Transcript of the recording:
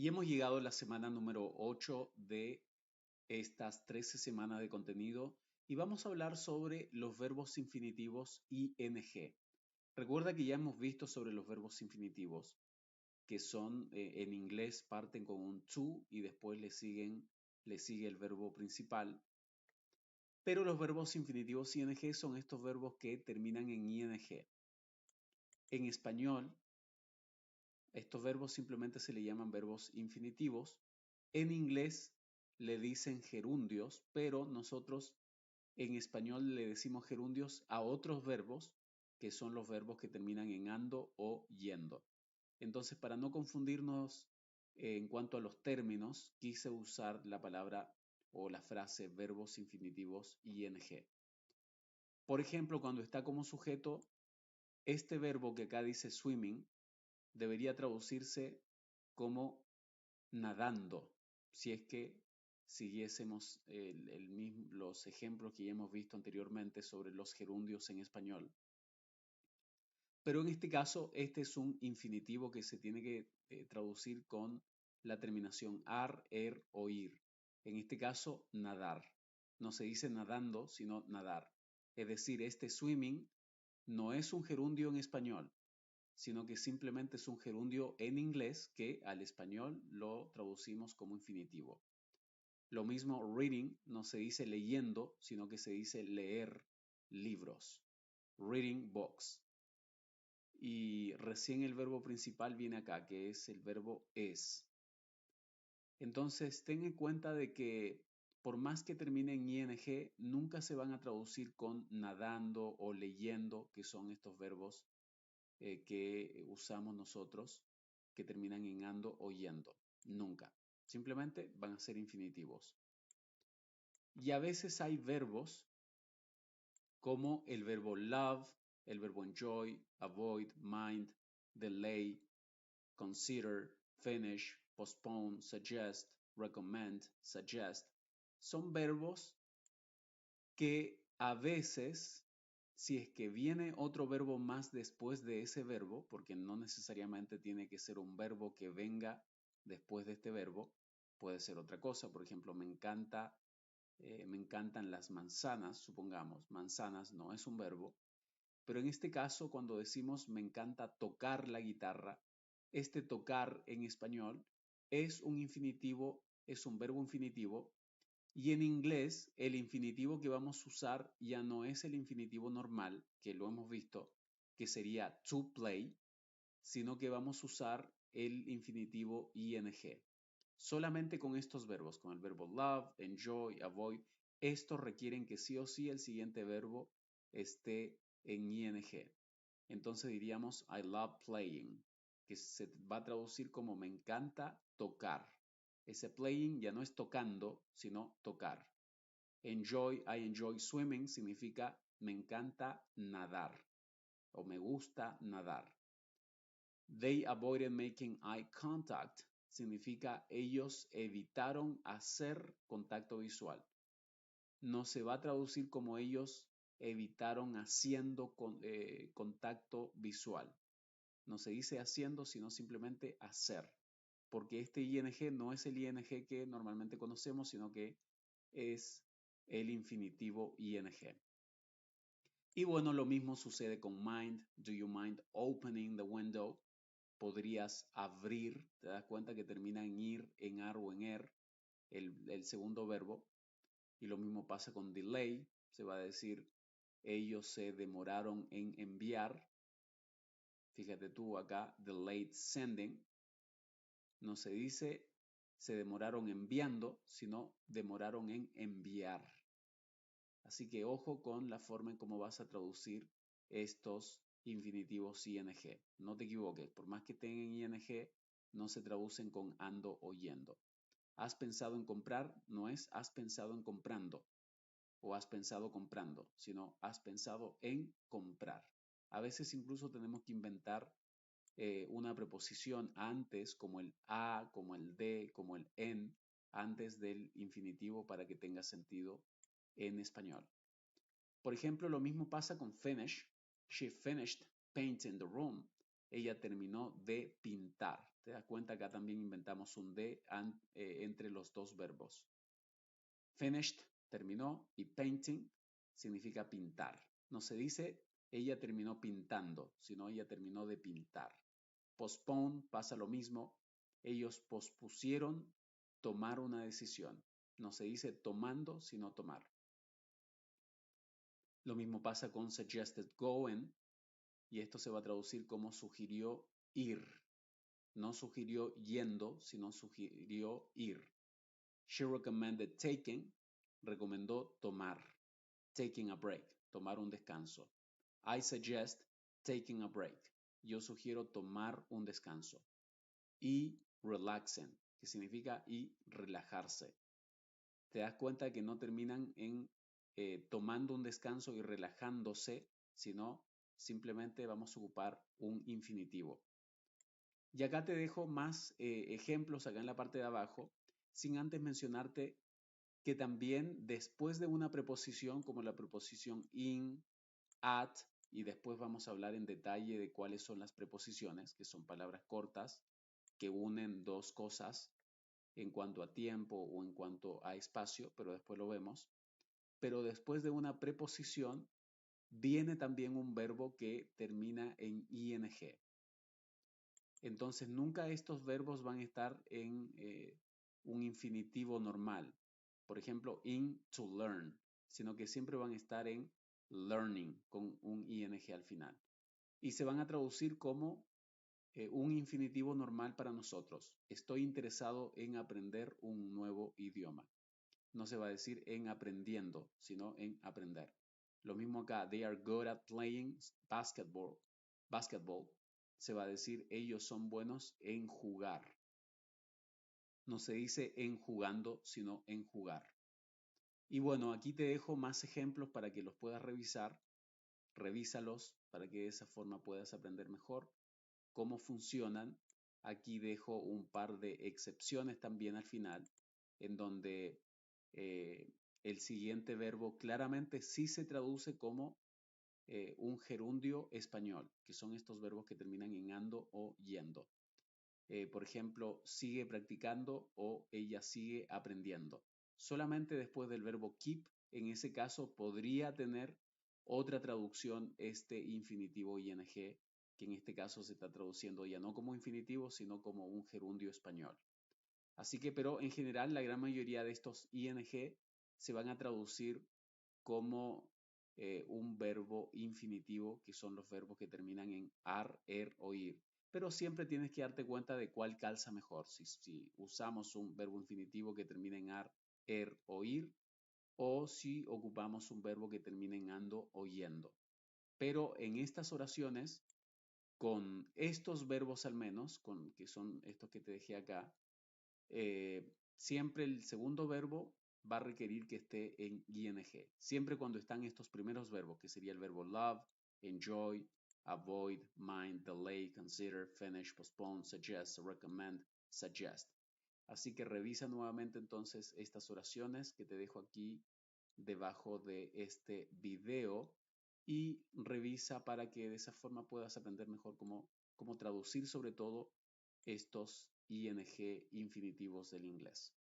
Y hemos llegado a la semana número 8 de estas 13 semanas de contenido y vamos a hablar sobre los verbos infinitivos ing. Recuerda que ya hemos visto sobre los verbos infinitivos, que son en inglés parten con un to y después le sigue el verbo principal. Pero los verbos infinitivos ing son estos verbos que terminan en ing. En español, estos verbos simplemente se le llaman verbos infinitivos. En inglés le dicen gerundios, pero nosotros en español le decimos gerundios a otros verbos que son los verbos que terminan en ando o yendo. Entonces, para no confundirnos en cuanto a los términos, quise usar la palabra o la frase verbos infinitivos ing. Por ejemplo, cuando está como sujeto, este verbo que acá dice swimming debería traducirse como nadando, si es que siguiésemos los ejemplos que ya hemos visto anteriormente sobre los gerundios en español. Pero en este caso, este es un infinitivo que se tiene que traducir con la terminación ar, er o ir. En este caso, nadar. No se dice nadando, sino nadar. Es decir, este swimming no es un gerundio en español, sino que simplemente es un gerundio en inglés que al español lo traducimos como infinitivo. Lo mismo reading no se dice leyendo, sino que se dice leer libros. Reading books. Y recién el verbo principal viene acá, que es el verbo es. Entonces, ten en cuenta de que por más que termine en ing, nunca se van a traducir con nadando o leyendo, que son estos verbos que usamos nosotros, que terminan en ando o yendo. Nunca. Simplemente van a ser infinitivos. Y a veces hay verbos como el verbo love, el verbo enjoy, avoid, mind, delay, consider, finish, postpone, suggest, recommend, suggest. Son verbos que a veces, si es que viene otro verbo más después de ese verbo, porque no necesariamente tiene que ser un verbo que venga después de este verbo, puede ser otra cosa. Por ejemplo, me encantan las manzanas, supongamos. Manzanas no es un verbo, pero en este caso, cuando decimos me encanta tocar la guitarra, este tocar en español es un infinitivo, es un verbo infinitivo, y en inglés el infinitivo que vamos a usar ya no es el infinitivo normal, que lo hemos visto, que sería to play, sino que vamos a usar el infinitivo ing. Solamente con estos verbos, con el verbo love, enjoy, avoid, estos requieren que sí o sí el siguiente verbo esté en ing. Entonces diríamos I love playing, que se va a traducir como me encanta tocar. Ese playing ya no es tocando, sino tocar. I enjoy swimming significa me encanta nadar o me gusta nadar. They avoided making eye contact significa ellos evitaron hacer contacto visual. No se va a traducir como ellos evitaron haciendo contacto visual. No se dice haciendo, sino simplemente hacer. Porque este ing no es el ing que normalmente conocemos, sino que es el infinitivo ing. Y bueno, lo mismo sucede con mind. Do you mind opening the window? Podrías abrir, te das cuenta que termina en ir, en ar o en er, el segundo verbo. Y lo mismo pasa con delay, se va a decir ellos se demoraron en enviar. Fíjate tú acá, delayed sending. No se dice se demoraron enviando, sino demoraron en enviar. Así que ojo con la forma en cómo vas a traducir estos infinitivos ing. No te equivoques, por más que tengan ing, no se traducen con ando o yendo. Has pensado en comprar, no es has pensado en comprando o has pensado comprando, sino has pensado en comprar. A veces incluso tenemos que inventar una preposición antes, como el a, como el de, como el en, antes del infinitivo para que tenga sentido en español. Por ejemplo, lo mismo pasa con finish. She finished painting the room. Ella terminó de pintar. Te das cuenta, acá también inventamos un de entre los dos verbos. Finished, terminó, y painting significa pintar. No se dice ella terminó pintando, sino ella terminó de pintar. Postpone pasa lo mismo. Ellos pospusieron tomar una decisión. No se dice tomando, sino tomar. Lo mismo pasa con suggested going, y esto se va a traducir como sugirió ir. No sugirió yendo, sino sugirió ir. She recommended taking, recomendó tomar. Taking a break, tomar un descanso. I suggest taking a break. Yo sugiero tomar un descanso. Y relaxing, que significa y relajarse. Te das cuenta que no terminan en tomando un descanso y relajándose, sino simplemente vamos a ocupar un infinitivo. Y acá te dejo más ejemplos acá en la parte de abajo, sin antes mencionarte que también después de una preposición como la preposición in, at, y después vamos a hablar en detalle de cuáles son las preposiciones, que son palabras cortas que unen dos cosas en cuanto a tiempo o en cuanto a espacio, pero después lo vemos. Pero después de una preposición viene también un verbo que termina en ing. Entonces nunca estos verbos van a estar en un infinitivo normal. Por ejemplo, in to learn, sino que siempre van a estar en learning con un ing al final. Y se van a traducir como un infinitivo normal para nosotros. Estoy interesado en aprender un nuevo idioma. No se va a decir en aprendiendo, sino en aprender. Lo mismo acá, they are good at playing basketball. Basketball se va a decir ellos son buenos en jugar. No se dice en jugando, sino en jugar. Y bueno, aquí te dejo más ejemplos para que los puedas revisar. Revísalos para que de esa forma puedas aprender mejor cómo funcionan. Aquí dejo un par de excepciones también al final, en donde el siguiente verbo claramente sí se traduce como un gerundio español, que son estos verbos que terminan en ando o yendo. Por ejemplo, sigue practicando o ella sigue aprendiendo. Solamente después del verbo keep, en ese caso podría tener otra traducción este infinitivo ing, que en este caso se está traduciendo ya no como infinitivo, sino como un gerundio español. Así que, pero en general, la gran mayoría de estos ing se van a traducir como un verbo infinitivo, que son los verbos que terminan en ar, o ir. Pero siempre tienes que darte cuenta de cuál calza mejor. Si usamos un verbo infinitivo que termina en ar, o ir, o si ocupamos un verbo que termina en ando o yendo. Pero en estas oraciones, con estos verbos al menos, que son estos que te dejé acá, siempre el segundo verbo va a requerir que esté en ing. Siempre cuando están estos primeros verbos, que sería el verbo love, enjoy, avoid, mind, delay, consider, finish, postpone, suggest, recommend, suggest. Así que revisa nuevamente entonces estas oraciones que te dejo aquí debajo de este video y revisa para que de esa forma puedas aprender mejor cómo traducir sobre todo estos ing infinitivos del inglés.